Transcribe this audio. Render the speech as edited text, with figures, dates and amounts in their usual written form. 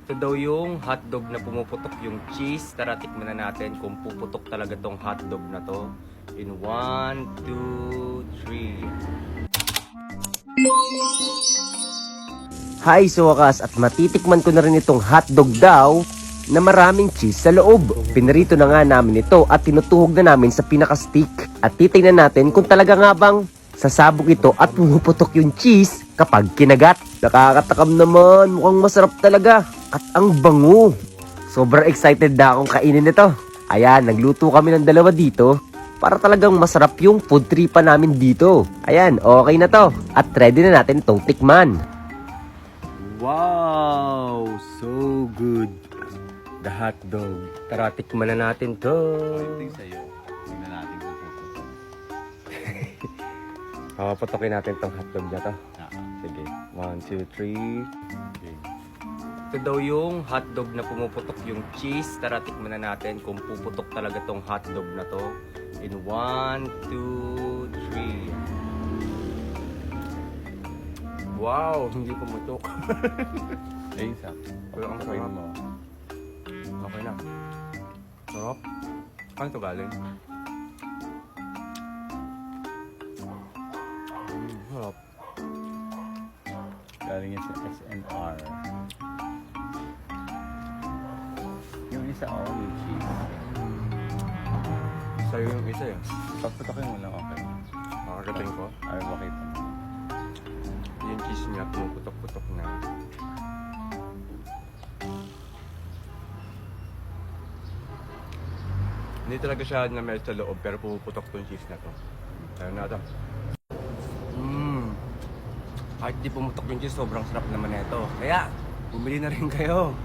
Ito daw yung hotdog na pumuputok yung cheese. Tara, tikman na natin kung puputok talaga tong hotdog na to. In 1, 2, 3. Hi, sa wakas at matitikman ko na rin itong hotdog daw na maraming cheese sa loob. Pinarito na nga namin ito at tinutuhog na namin sa pinaka-stick. At titingnan natin kung talaga nga bang sasabog ito at pumuputok yung cheese kapag kinagat. Nakakatakam naman, mukhang masarap talaga. At ang bango. Sobrang excited na akong kainin ito. Ayan, nagluto kami ng dalawa dito para talagang masarap yung food tripan namin dito. Ayan, okay na to. At ready na natin itong tikman. Wow! So good! The hotdog. Tara, tikman na natin to. Ito sa'yo. Tingnan natin kung puputok. Papaputokin natin tong hotdog na to. Ah, Sige. 1, 2, 3. okay. Ito daw yung hotdog na pumuputok yung cheese. Tara, tikman na natin kung puputok talaga tong hotdog na to. In 1, 2, 3. Wow! Hindi pumutok. Ay, sakto. Pero ang Pagkain sarap. mo. Okay na. Sarap. Ano ito galing? Sarap. Galing yan sa SNR. Yung isa, yung cheese. Sa'yo yung isa eh. Pagpatakin mo lang, okay. Makakagating ko. Ay, bakit? Yung cheese niya, pumuputok-putok na. Hindi talaga siya na-melt sa loob, pero pumuputok tong cheese na to. Tayo na ito. Kahit di pumutok yung cheese, sobrang sarap naman ito. Kaya, bumili na rin kayo.